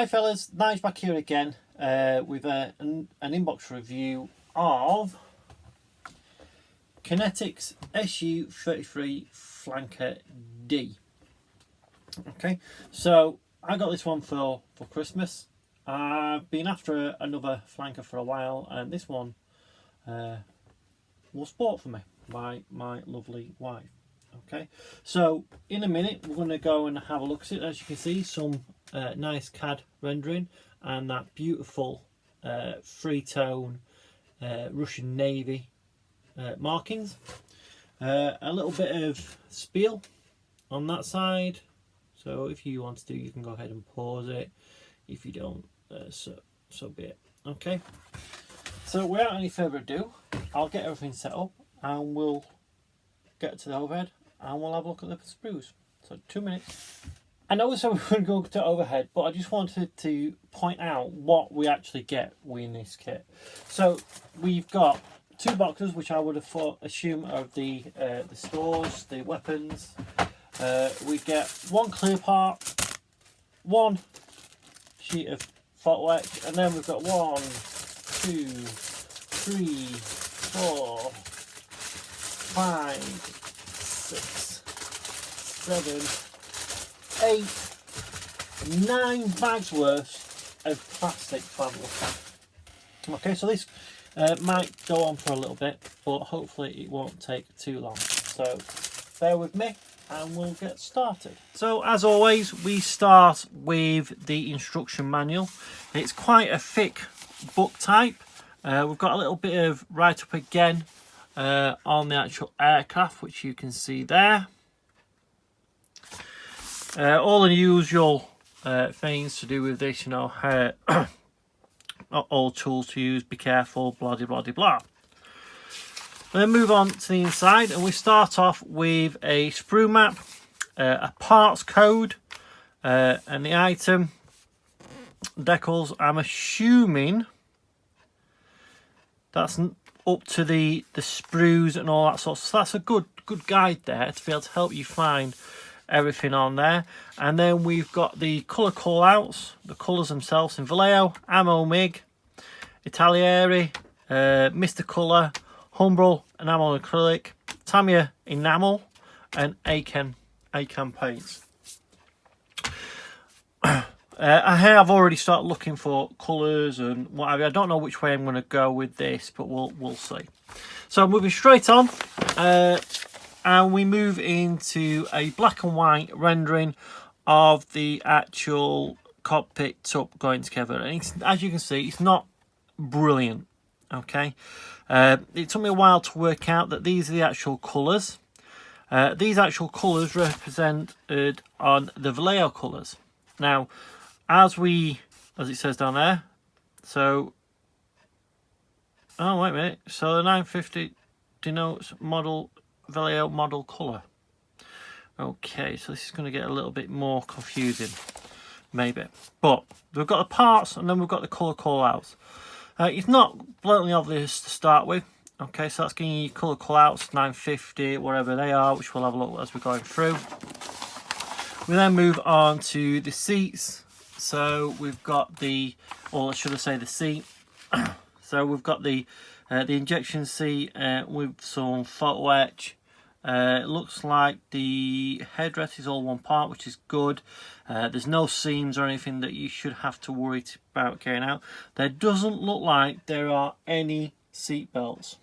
Hi fellas, Nige back here again with an inbox review of Kinetic's SU33 Flanker D. Okay, so I got this one for Christmas. I've been after another flanker for a while, and this one was bought for me by my lovely wife. Okay, so in a minute we're going to go and have a look at it. As you can see, some nice CAD rendering and that beautiful three-tone Russian Navy markings. A little bit of spiel on that side, so if you want to, you can go ahead and pause it. If you don't, so be it. Okay, so without any further ado, I'll get everything set up and we'll get to the overhead and we'll have a look at the sprues. So 2 minutes. I know we said we were going to go to overhead, but I just wanted to point out what we actually get in this kit. So we've got 2 boxes, which I would have assumed are the stores, the weapons. We get 1 clear part, 1 sheet of photo etch, and then we've got 1, 2, 3, 4, 5, 6, 7, 8, 9 bags worth of plastic fabric. Okay, so this might go on for a little bit, but hopefully it won't take too long. So bear with me and we'll get started. So as always, we start with the instruction manual. It's quite a thick book type. We've got a little bit of write-up again on the actual aircraft, which you can see there. All the usual things to do with this, you know, all tools to use, be careful, blah de blah de blah. Then move on to the inside, and we start off with a sprue map, a parts code, and the item decals. I'm assuming that's up to the sprues and all that sort of stuff. So that's a good guide there to be able to help you find everything on there. And then we've got the colour call outs, the colours themselves in Vallejo, Ammo MIG, Italieri, Mr. Colour, Humbrol enamel acrylic, Tamiya enamel, and Aken paints. I've already started looking for colours and what have you. I don't know which way I'm going to go with this, but we'll see. So moving straight on, and we move into a black and white rendering of the actual cockpit tub going together. And as you can see, it's not brilliant. Okay, it took me a while to work out that these are the actual colours. These actual colours represented on the Vallejo colours. Now, as it says down there, so, oh wait a minute, so the 950 denotes model Vallejo model colour. Okay, so this is going to get a little bit more confusing, maybe. But we've got the parts and then we've got the colour call outs. It's not blatantly obvious to start with. Okay, so that's giving you colour call outs, 950, whatever they are, which we'll have a look as we're going through. We then move on to the seats. So we've got the, or should I say the seat. So we've got the injection seat with some photo etch. It looks like the headrest is all one part, which is good. There's no seams or anything that you should have to worry about getting out. There doesn't look like there are any seat belts,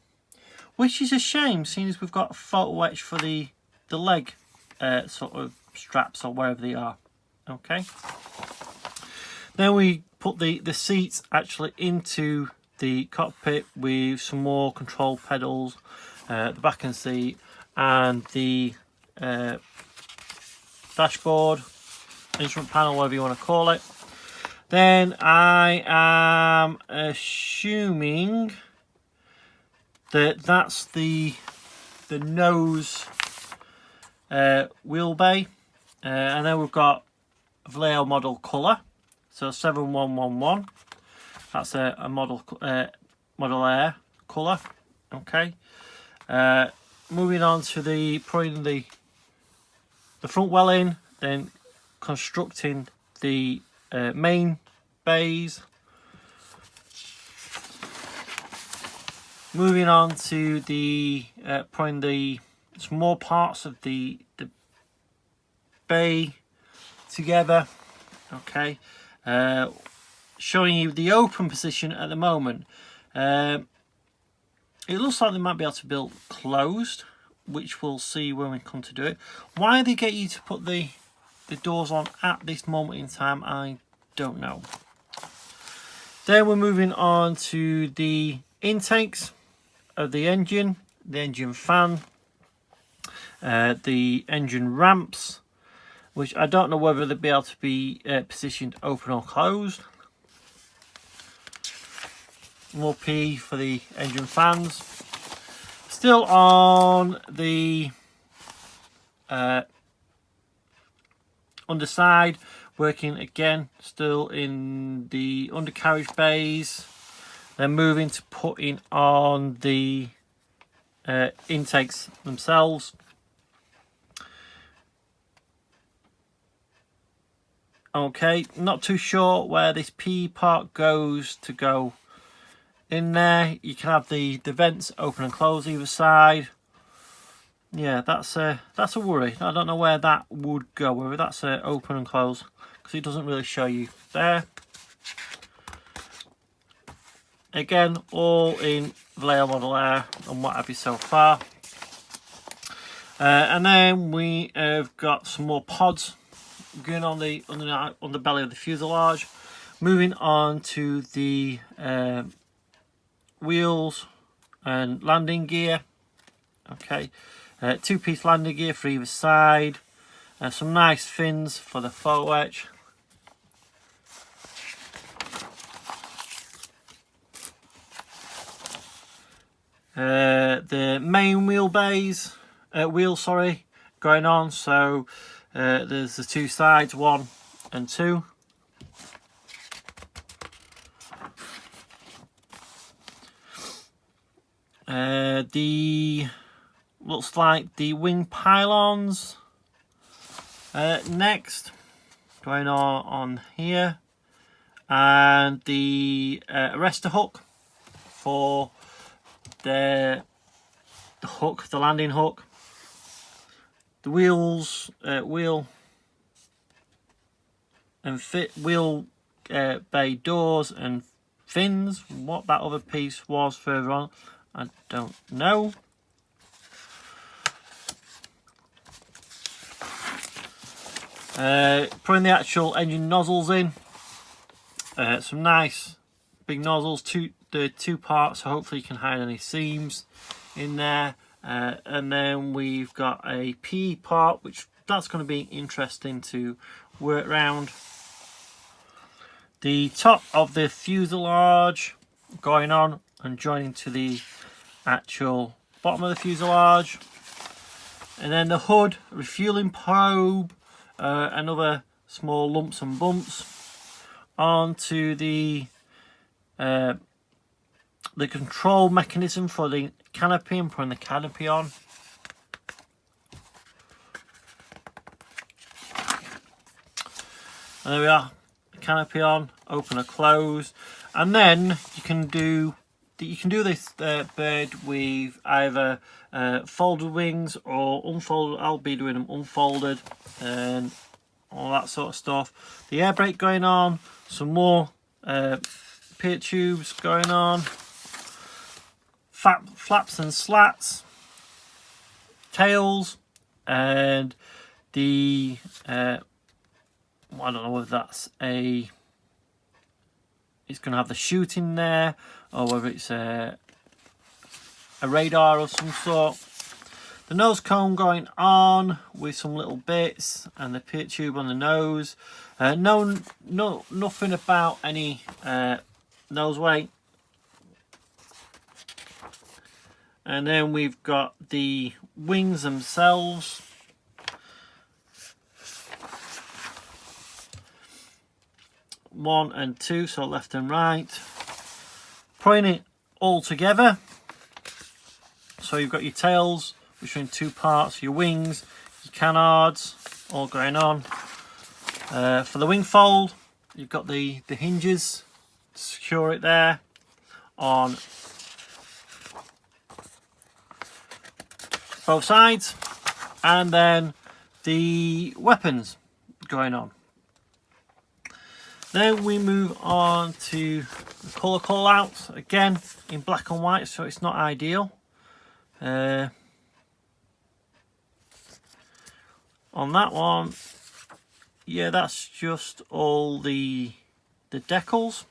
which is a shame, seeing as we've got a photo etch for the leg sort of straps or wherever they are. Okay. Then we put the seats actually into the cockpit with some more control pedals, the back end seat, and the dashboard, instrument panel, whatever you want to call it. Then I am assuming that that's the nose wheel bay, and then we've got Vallejo model colour, so 7111. That's a model air colour. Okay. Moving on to putting the front well in, then constructing the main bays. Moving on to the putting the small parts of the bay together. Okay, showing you the open position at the moment. It looks like they might be able to build closed, which we'll see when we come to do it. Why they get you to put the doors on at this moment in time, I don't know. Then we're moving on to the intakes of the engine fan, the engine ramps, which I don't know whether they'll be able to be positioned open or closed. More P for the engine fans. Still on the underside, working again, still in the undercarriage bays. Then moving to putting on the intakes themselves. Okay, not too sure where this P part goes to go in there. You can have the vents open and close either side. Yeah, that's a worry. I don't know where that would go, whether that's open and close, because it doesn't really show you there. Again, all in Vallejo Model Air and what have you so far. And then we have got some more pods going on the belly of the fuselage. Moving on to the wheels and landing gear. Okay, two-piece landing gear for either side. Some nice fins for the forward edge. The main wheels going on. So there's the two sides, 1 and 2. The looks like the wing pylons next going on here, and the arrestor hook for the hook, the landing hook. The wheels, wheel bay doors and fins. What that other piece was further on, I don't know. Putting the actual engine nozzles in. Some nice big nozzles, the two parts, so hopefully you can hide any seams in there. And then we've got a P part, which that's going to be interesting to work around. The top of the fuselage going on and joining to the actual bottom of the fuselage. And then the hood, refueling probe, and other small lumps and bumps onto the control mechanism for the canopy and putting the canopy on. And there we are, the canopy on, open or close. And then you can do this bird with either folded wings or unfolded. I'll be doing them unfolded and all that sort of stuff. The air brake going on, some more pitot tubes going on, flaps and slats, tails, and the I don't know whether that's it's going to have the chute in there, or whether it's a radar of some sort. The nose cone going on with some little bits, and the pitot tube on the nose. Nothing about any nose weight. And then we've got the wings themselves. One and two, so left and right. Putting it all together. So you've got your tails, which are in two parts, your wings, your canards, all going on. For the wing fold, you've got the hinges to secure it there on both sides, and then the weapons going on. Then we move on to the colour call outs, again in black and white, so it's not ideal. On that one, yeah, that's just all the decals,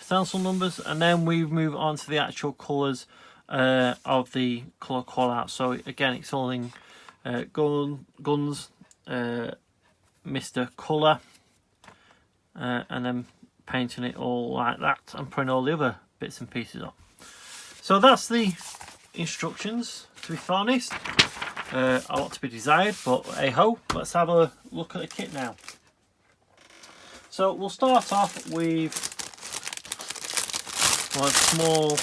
stencil numbers, and then we move on to the actual colours of the colour call out. So again, it's all in guns, Mr. Colour, and then painting it all like that and putting all the other bits and pieces on. So that's the instructions, to be honest. A lot to be desired, but hey ho, let's have a look at the kit now. So we'll start off with one small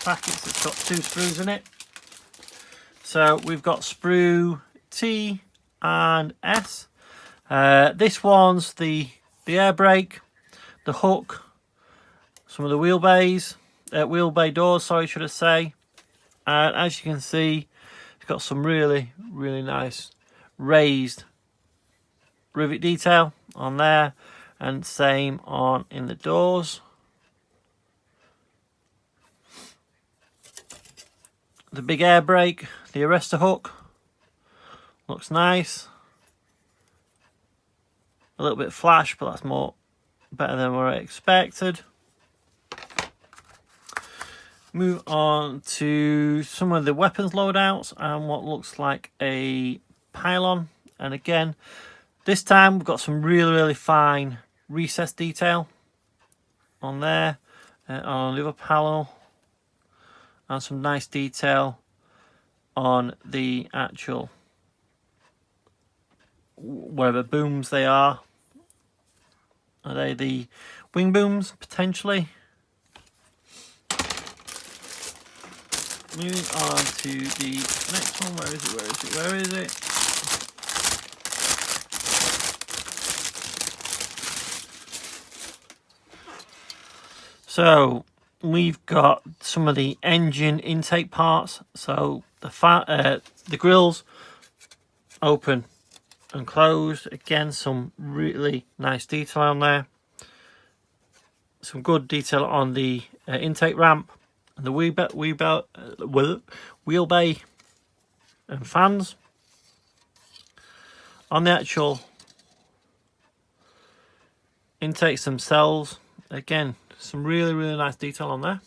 packets that's got 2 sprues in it. So we've got sprue T and S. This one's the air brake, the hook, some of the wheel bay doors, sorry, should I say. And as you can see, it's got some really nice raised rivet detail on there, and same on in the doors. The big air brake, the arrestor hook, looks nice. A little bit flash, but that's better than what I expected. Move on to some of the weapons loadouts and what looks like a pylon. And again, this time we've got some really fine recessed detail on there, on the other panel, and some nice detail on the actual wherever booms they are. Are they the wing booms potentially? Moving on to the next one. Where is it? So we've got some of the engine intake parts. So the grills open and closed. Again, some really nice detail on there. Some good detail on the intake ramp. And the wheel bay and fans. On the actual intakes themselves, again, some really nice detail on there.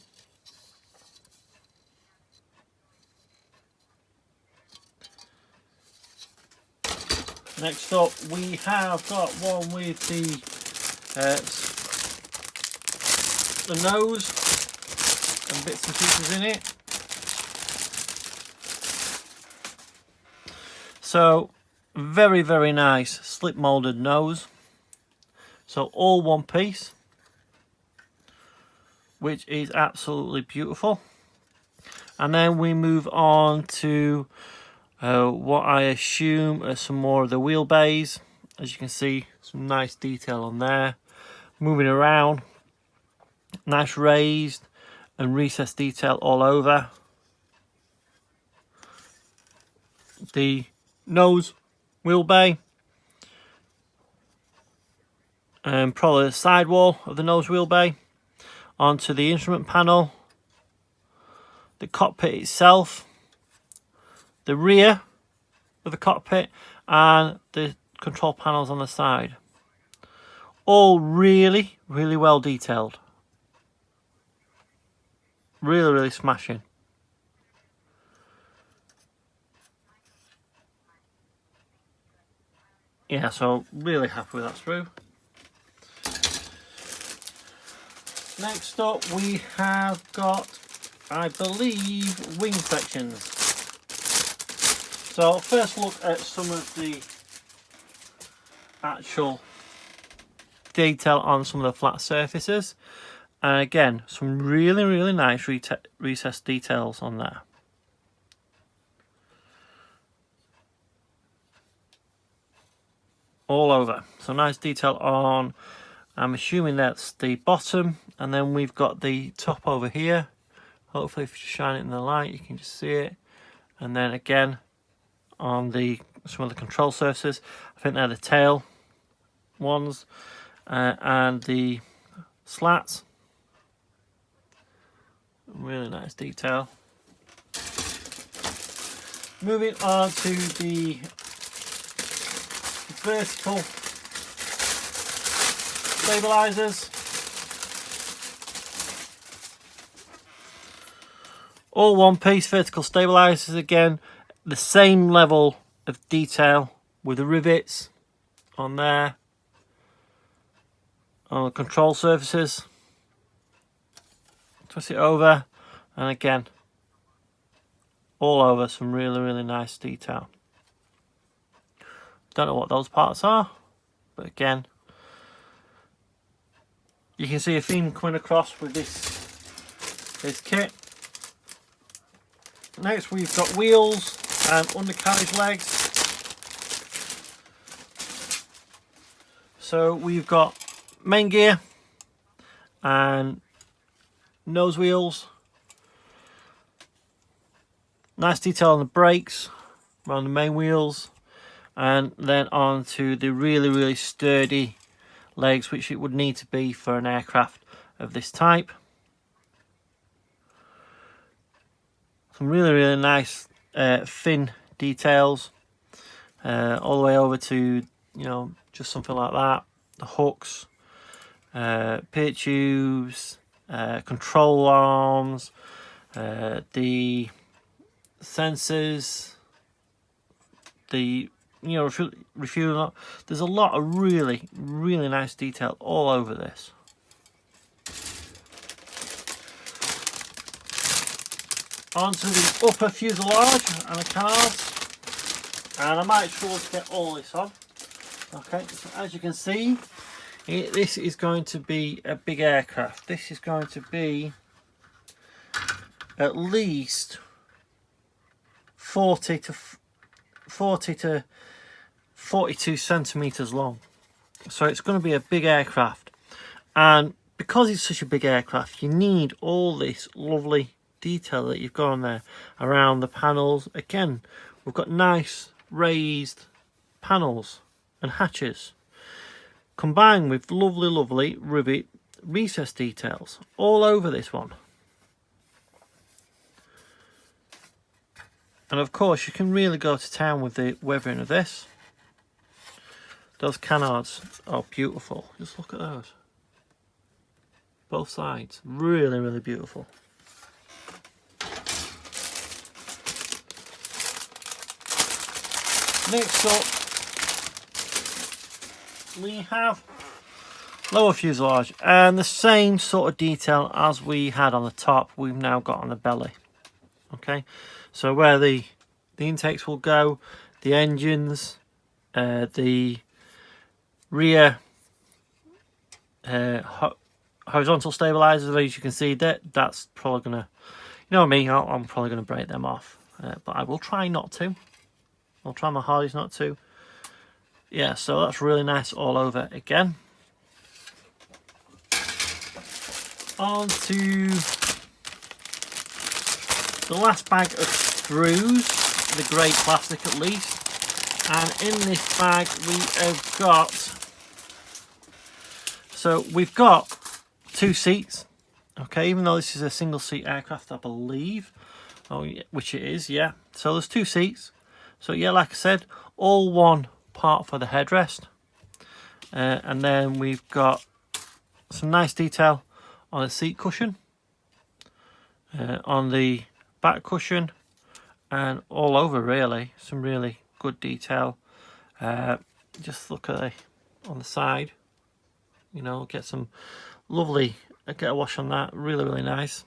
Next up, we have got one with the nose and bits and pieces in it. So very nice slip molded nose. So all one piece, which is absolutely beautiful. And then we move on to what I assume are some more of the wheel bays. As you can see, some nice detail on there. Moving around, nice raised and recessed detail all over. The nose wheel bay, and probably the sidewall of the nose wheel bay, onto the instrument panel, the cockpit itself, the rear of the cockpit, and the control panels on the side. All really well detailed. Really smashing. Yeah, so really happy with that sprue. Next up, we have got, I believe, wing sections. So first look at some of the actual detail on some of the flat surfaces. And again, some really nice recessed details on there. all over. So nice detail on, I'm assuming that's the bottom, and then we've got the top over here. Hopefully if you shine it in the light you can just see it. And then again on some of the control surfaces, I think they're the tail ones, and the slats. Really nice detail. Moving on to the vertical stabilizers. All one piece vertical stabilizers, again the same level of detail with the rivets on there, on the control surfaces. Twist it over, and again all over some really nice detail. Don't know what those parts are, but again you can see a theme coming across with this kit. Next we've got wheels and undercarriage legs. So we've got main gear and nose wheels. Nice detail on the brakes around the main wheels, and then on to the really sturdy legs, which it would need to be for an aircraft of this type. Some really nice thin details all the way over to, you know, just something like that. The hooks, pit tubes, control arms, the sensors, the refueling. There's a lot of really nice detail all over this. Onto the upper fuselage and the canards, and I might struggle to get all this on. Okay, so as you can see, this is going to be a big aircraft. This is going to be at least 40 to 42 centimeters long. So it's going to be a big aircraft, and because it's such a big aircraft, you need all this lovely detail that you've got on there around the panels. Again, we've got nice raised panels and hatches combined with lovely rivet recess details all over this one. And of course you can really go to town with the weathering of this. Those canards are beautiful. Just look at those, both sides, really beautiful. Next up, we have lower fuselage, and the same sort of detail as we had on the top, we've now got on the belly. Okay, so where the intakes will go, the engines, the rear horizontal stabilizers, as you can see, that's probably gonna, you know me, I'm probably gonna break them off, but I will try not to. I'll try my hardest not to. Yeah, so that's really nice all over again. On to the last bag of screws, the grey plastic at least. And in this bag we have got, so we've got 2 seats. Okay, even though this is a single seat aircraft, I believe. Oh, yeah, which it is, yeah. So there's 2 seats. So yeah, like I said, all one part for the headrest, and then we've got some nice detail on the seat cushion, on the back cushion, and all over really some really good detail. Just look at on the side, you know, get some lovely, get a wash on that, really nice.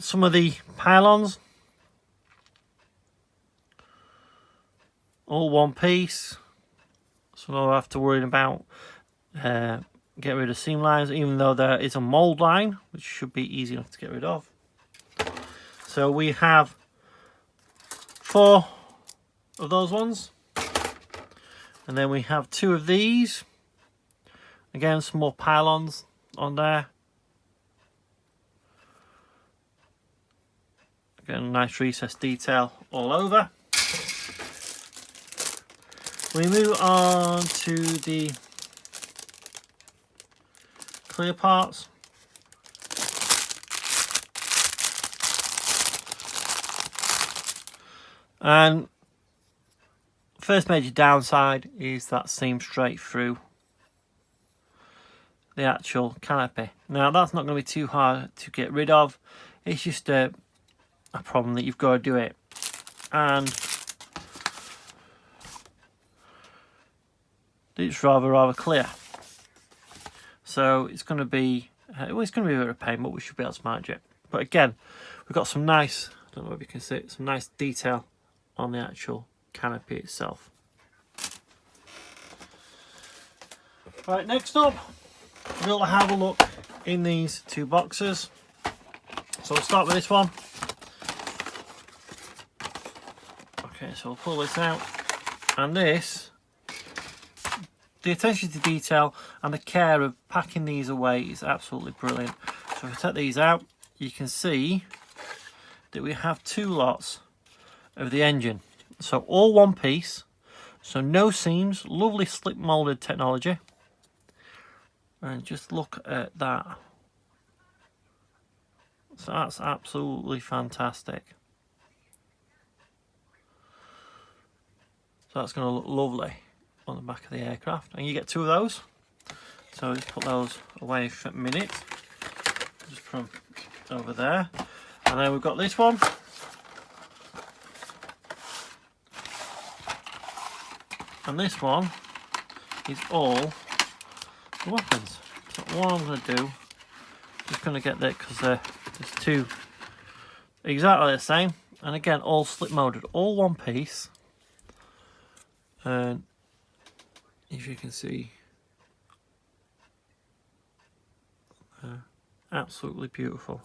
Some of the pylons, all one piece, so I don't have to worry about get rid of seam lines, even though there is a mould line, which should be easy enough to get rid of. So we have 4 of those ones, and then we have 2 of these. Again, some more pylons on there. Again, a nice recessed detail all over. We move on to the clear parts. And first major downside is that seam straight through the actual canopy. Now that's not going to be too hard to get rid of. It's just a problem that you've got to do it. And it's rather clear. So it's going to be it's going to be a bit of a pain, but we should be able to manage it. But again, we've got some nice, I don't know if you can see it, some nice detail on the actual canopy itself. Right, next up, we'll have a look in these 2 boxes. So we'll start with this one. Okay, so we'll pull this out, and this, the attention to detail and the care of packing these away is absolutely brilliant. So if I take these out, you can see that we have 2 lots of the engine. So all one piece, so no seams, lovely slip molded technology. And just look at that. So that's absolutely fantastic. So that's going to look lovely on the back of the aircraft, and you get 2 of those. So just put those away for a minute. Just put them over there, and then we've got this one. And this one is all the weapons. So what I'm going to do, just going to get that because there's 2 exactly the same, and again all slip molded, all one piece. And if you can see, absolutely beautiful.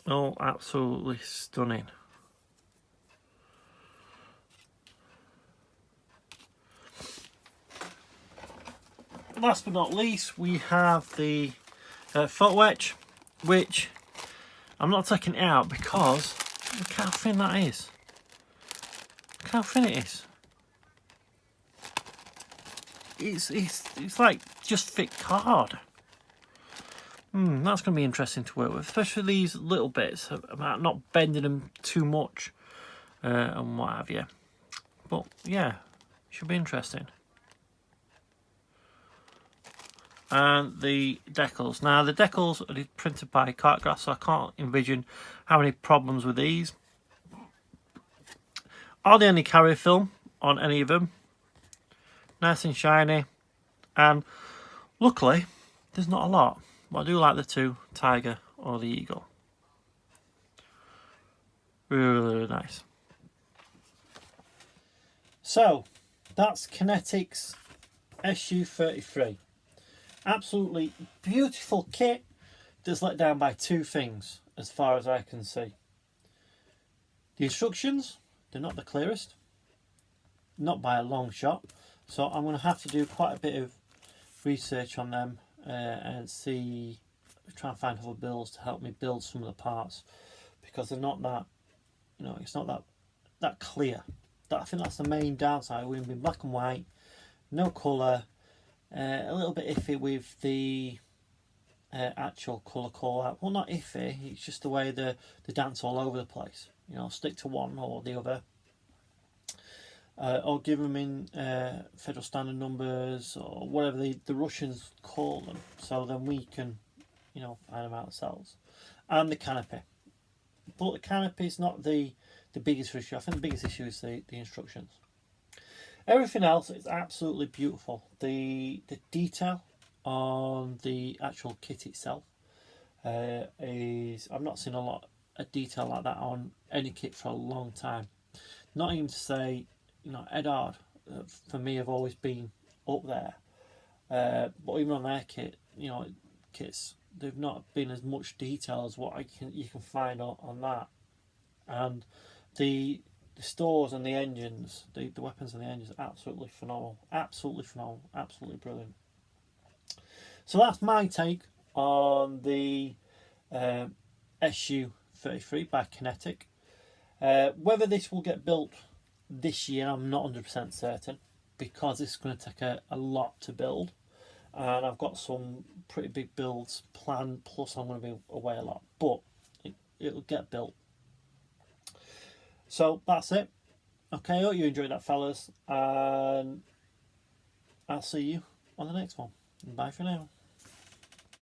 Oh, absolutely stunning. Last but not least, we have the foot wedge, which I'm not taking it out because look how thin that is. Look how thin it is. It's like just thick card. That's going to be interesting to work with, especially these little bits about not bending them too much and what have you. But yeah, should be interesting. And the decals. Now the decals are printed by Cartgrass, so I can't envision having any problems with these. Are the only carrier film on any of them. Nice and shiny, and luckily there's not a lot, but I do like the 2, Tiger or the Eagle. Really nice. So that's Kinetic's SU-33. Absolutely beautiful kit that's let down by 2 things as far as I can see. The instructions, they're not the clearest, not by a long shot, so I'm going to have to do quite a bit of research on them and try and find other builds to help me build some of the parts, because they're not that, it's not that clear. I think that's the main downside. We've been black and white, no colour. A little bit iffy with the actual colour call out. Well, not iffy, it's just the way they dance all over the place. Stick to one or the other. Or give them in federal standard numbers or whatever the Russians call them. So then we can, find them out ourselves. And the canopy. But the canopy is not the biggest issue. I think the biggest issue is the instructions. Everything else is absolutely beautiful. The detail on the actual kit itself is I've not seen a lot of detail like that on any kit for a long time. Not even to say, you know, Edard for me have always been up there, but even on their kit, you know, kits, they've not been as much detail as what you can find on that. And the stores and the engines, the weapons and the engines are absolutely phenomenal, absolutely brilliant. So that's my take on the SU-33 by Kinetic. Whether this will get built this year, I'm not 100% certain, because it's going to take a lot to build, and I've got some pretty big builds planned, plus I'm going to be away a lot, but it'll get built. So that's it. Okay, I hope you enjoyed that, fellas, and I'll see you on the next one. Bye for now.